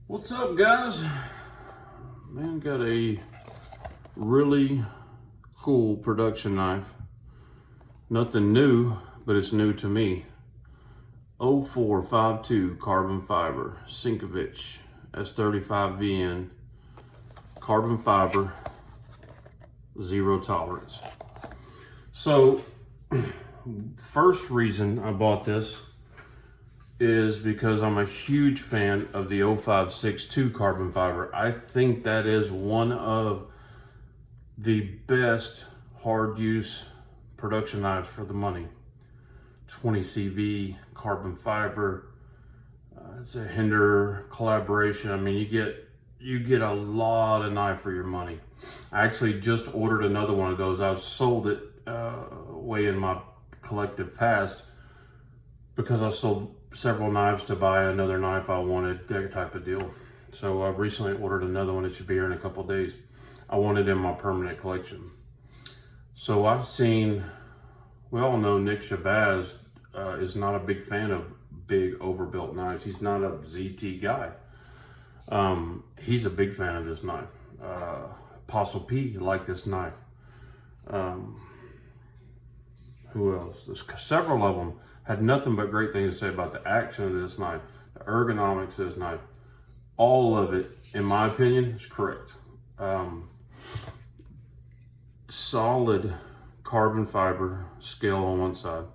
What's up, guys? Man, got a really cool production knife. Nothing new, but it's new to me. 0452 carbon fiber, Sinkovich, S35VN, carbon fiber, zero tolerance. So, first reason I bought this is because I'm a huge fan of the 0562 carbon fiber. I think that is one of the best hard use production knives for the money. 20 CV carbon fiber. It's a Hinder collaboration. I mean, you get a lot of knife for your money. I actually just ordered another one of those. I've sold it way in my collective past because I sold several knives to buy another knife I wanted, that type of deal. So I recently ordered another one. It should be here in a couple of days. I want it in my permanent collection. So I've seen, we all know Nick Shabazz is not a big fan of big overbuilt knives. He's not a ZT guy. He's a big fan of this knife. Apostle P liked this knife. Who else? There's several of them had nothing but great things to say about the action of this knife, the ergonomics of this knife. All of it, in my opinion, is correct. Solid carbon fiber scale on one side,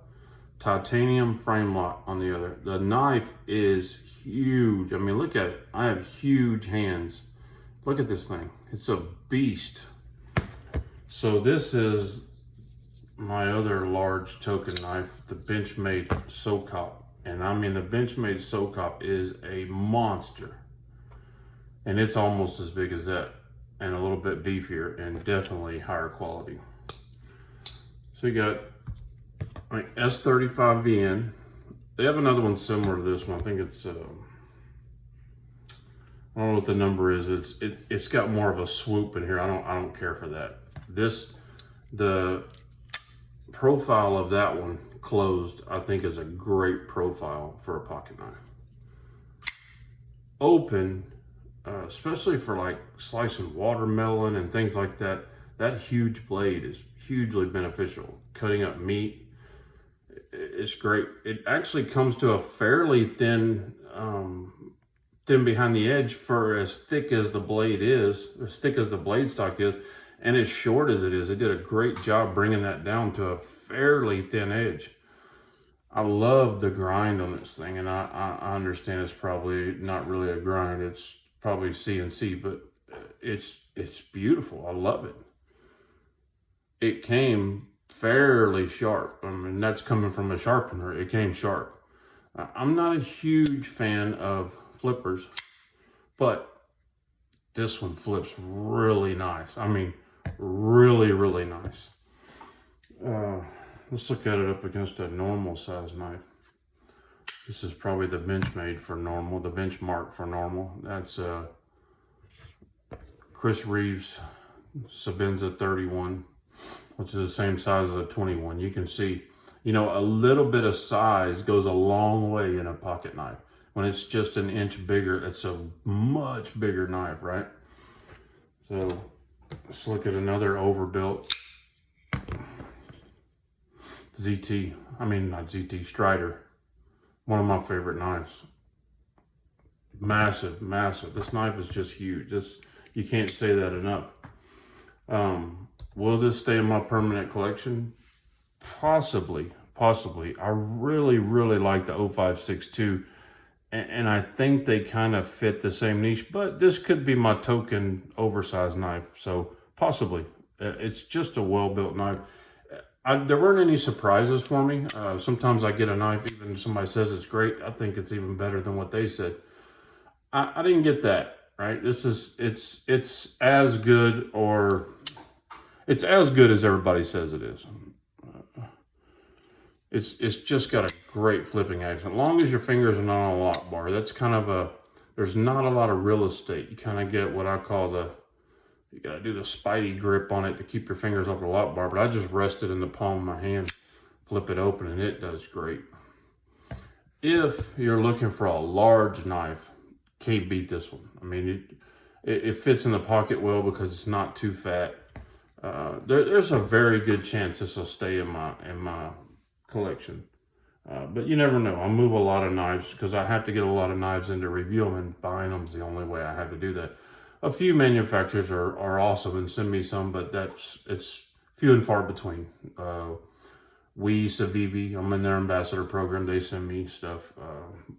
titanium frame lock on the other. The knife is huge. I mean, look at it. I have huge hands. Look at this thing. It's a beast. So this is my other large token knife, the Benchmade SoCop. And I mean, the Benchmade SoCop is a monster. And it's almost as big as that, and a little bit beefier, and definitely higher quality. So you got S35VN. They have another one similar to this one. I think it's, I don't know what the number is. It's got more of a swoop in here. I don't care for that. The profile of that one closed, I think, is a great profile for a pocket knife. Open, especially for like slicing watermelon and things like that, that huge blade is hugely beneficial. Cutting up meat, it's great. It actually comes to a fairly thin behind the edge for as thick as the blade is, as thick as the blade stock is, and as short as it is. It did a great job bringing that down to a fairly thin edge. I love the grind on this thing, and I understand it's probably not really a grind. It's probably CNC, but it's beautiful. I love it. It came fairly sharp. I mean, that's coming from a sharpener. It came sharp. I'm not a huge fan of flippers, but this one flips really nice. I mean, really, really nice. Let's look at it up against a normal size knife. This is probably the Benchmade for normal, the benchmark for normal. That's Chris Reeves Sabenza 31, which is the same size as a 21. You can see, you know, a little bit of size goes a long way in a pocket knife. When it's just an inch bigger, it's a much bigger knife, right? So let's look at another overbuilt ZT. I mean, not ZT, Strider. One of my favorite knives. Massive, massive. This knife is just huge. You can't say that enough. Will this stay in my permanent collection? Possibly. I really, really like the 0562. And I think they kind of fit the same niche, but this could be my token oversized knife. So possibly. It's just a well-built knife. There weren't any surprises for me. Sometimes I get a knife, even if somebody says it's great, I think it's even better than what they said. I didn't get that, right? This is, it's as good, or it's as good as everybody says it is. It's just got a great flipping action. As long as your fingers are not on a lock bar, that's kind of there's not a lot of real estate. You kind of get what I call you gotta do the Spidey grip on it to keep your fingers off the lock bar, but I just rest it in the palm of my hand, flip it open, and it does great. If you're looking for a large knife, can't beat this one. I mean, it fits in the pocket well because it's not too fat. There's a very good chance this will stay in my collection. But you never know. I move a lot of knives because I have to get a lot of knives in to review them, and buying them is the only way I have to do that. A few manufacturers are awesome and send me some, but it's few and far between. Civivi, I'm in their ambassador program. They send me stuff.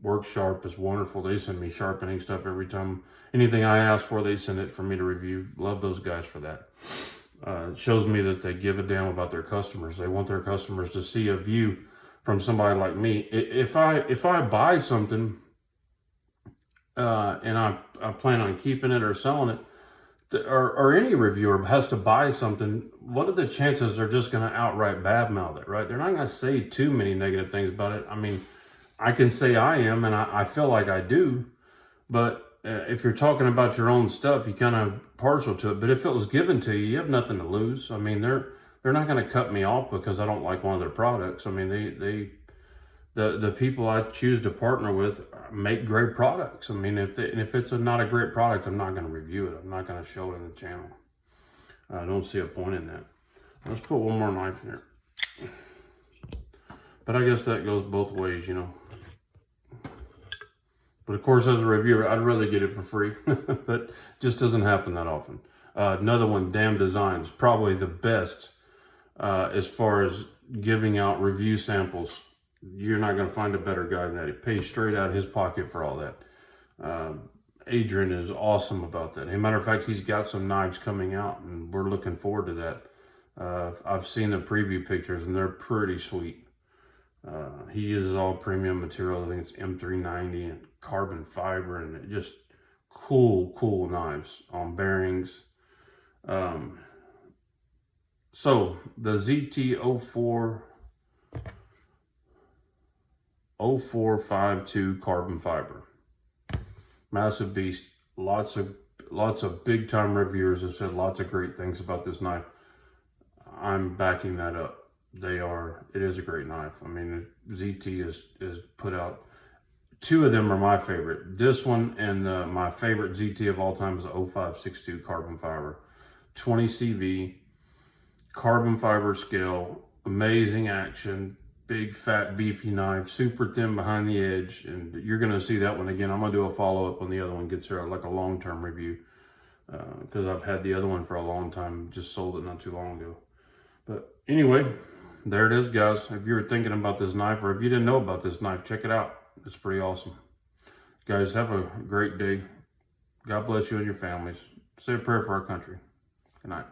Work Sharp is wonderful. They send me sharpening stuff every time. Anything I ask for, they send it for me to review. Love those guys for that. It shows me that they give a damn about their customers. They want their customers to see a view from somebody like me. If I buy something and I plan on keeping it or selling it, or any reviewer has to buy something, what are the chances they're just going to outright badmouth it, right? They're not going to say too many negative things about it. I mean, I can say I am, and I feel like I do, but if you're talking about your own stuff, you kind of partial to it. But if it was given to you, you have nothing to lose. I mean, they're not going to cut me off because I don't like one of their products. I mean, the people I choose to partner with make great products. I mean, if it's not a great product, I'm not going to review it. I'm not going to show it in the channel. I don't see a point in that. Let's put one more knife in here. But I guess that goes both ways, you know. But of course, as a reviewer, I'd rather get it for free, but it just doesn't happen that often. Another one, Damn Designs, probably the best as far as giving out review samples. You're not going to find a better guy than that. He pays straight out of his pocket for all that. Adrian is awesome about that. As a matter of fact, he's got some knives coming out, and we're looking forward to that. I've seen the preview pictures, and they're pretty sweet. He uses all premium material. I think it's M390 and carbon fiber, and just cool knives on bearings. So the ZT0452 carbon fiber, massive beast. Lots of big time reviewers have said lots of great things about this knife. I'm backing that up. It is a great knife. I mean, ZT is put out. Two of them are my favorite. This one and my favorite ZT of all time is the 0562 carbon fiber. 20 CV, carbon fiber scale, amazing action, big fat beefy knife, super thin behind the edge. And you're gonna see that one again. I'm gonna do a follow-up when the other one gets here, like a long-term review. Because I've had the other one for a long time, just sold it not too long ago. But anyway, there it is, guys. If you were thinking about this knife, or if you didn't know about this knife, check it out. It's pretty awesome. Guys, have a great day. God bless you and your families. Say a prayer for our country. Good night.